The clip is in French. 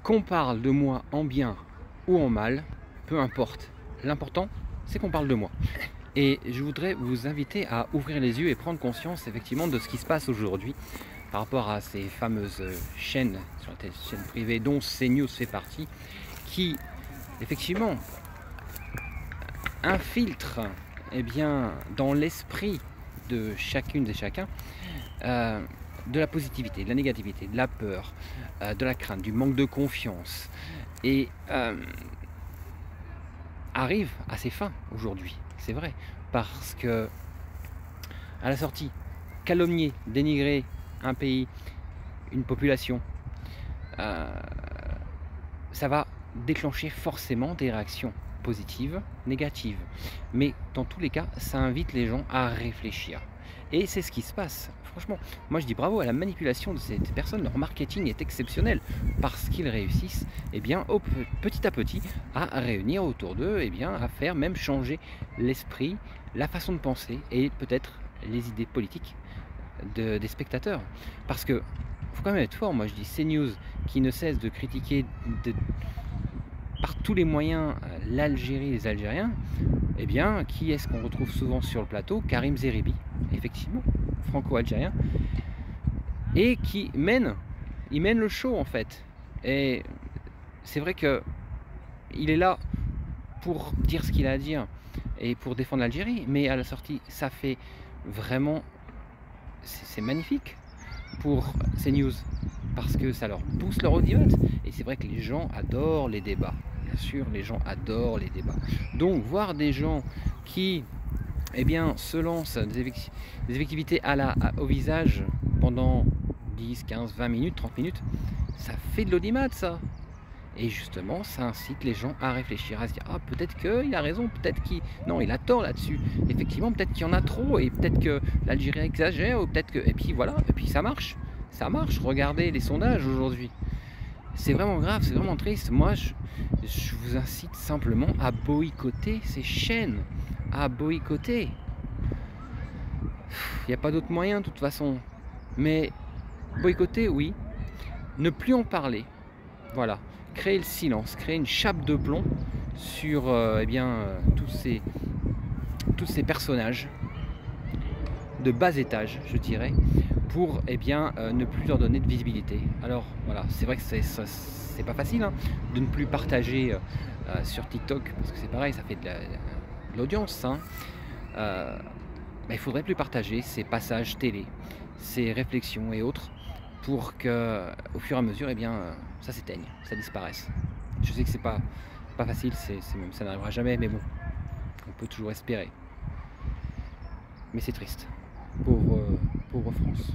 Qu'on parle de moi en bien ou en mal, peu importe. L'important, c'est qu'on parle de moi. Et je voudrais vous inviter à ouvrir les yeux et prendre conscience effectivement de ce qui se passe aujourd'hui par rapport à ces fameuses chaînes sur la chaîne privée dont CNews fait partie, qui effectivement infiltrent dans l'esprit de chacune et chacun de la positivité, de la négativité, de la peur, de la crainte, du manque de confiance, et arrive à ses fins aujourd'hui, c'est vrai, parce que à la sortie, calomnier, dénigrer un pays, une population, ça va déclencher forcément des réactions positives, négatives, mais dans tous les cas, ça invite les gens à réfléchir. Et c'est ce qui se passe. Franchement, moi je dis bravo à la manipulation de ces personnes. Leur marketing est exceptionnel parce qu'ils réussissent petit à petit à réunir autour d'eux, à faire même changer l'esprit, la façon de penser et peut-être les idées politiques des spectateurs. Parce que faut quand même être fort. Moi je dis CNews qui ne cesse de critiquer par tous les moyens l'Algérie, les Algériens. Qui est-ce qu'on retrouve souvent sur le plateau? Karim Zeribi, effectivement, franco-algérien, et qui mène le show en fait. Et c'est vrai que il est là pour dire ce qu'il a à dire et pour défendre l'Algérie, mais à la sortie, ça fait vraiment, c'est magnifique pour CNews parce que ça leur booste leur audience. Et c'est vrai que les gens adorent les débats. Bien sûr, les gens adorent les débats. Donc, voir des gens qui se lancent des effectivités au visage pendant 10, 15, 20 minutes, 30 minutes, ça fait de l'audimat, ça. Et justement, ça incite les gens à réfléchir, à se dire « Ah, peut-être qu'il a raison, peut-être qu'il... Non, il a tort là-dessus. Effectivement, peut-être qu'il y en a trop, et peut-être que l'Algérie exagère, ou peut-être que... » Et puis voilà, et puis ça marche. Ça marche, regardez les sondages aujourd'hui. C'est vraiment grave, c'est vraiment triste. Moi, je vous incite simplement à boycotter ces chaînes. À boycotter. Il n'y a pas d'autre moyen de toute façon. Mais boycotter, oui. Ne plus en parler. Voilà. Créer le silence, créer une chape de plomb sur tous ces personnages de bas étage, je dirais, pour ne plus leur donner de visibilité. Alors voilà, c'est vrai que c'est pas facile hein, de ne plus partager sur TikTok, parce que c'est pareil, ça fait de l'audience. Hein. Il faudrait plus partager ces passages télé, ces réflexions et autres, pour que au fur et à mesure ça s'éteigne, ça disparaisse. Je sais que c'est pas facile, même ça n'arrivera jamais, mais bon, on peut toujours espérer. Mais c'est triste, pauvre France.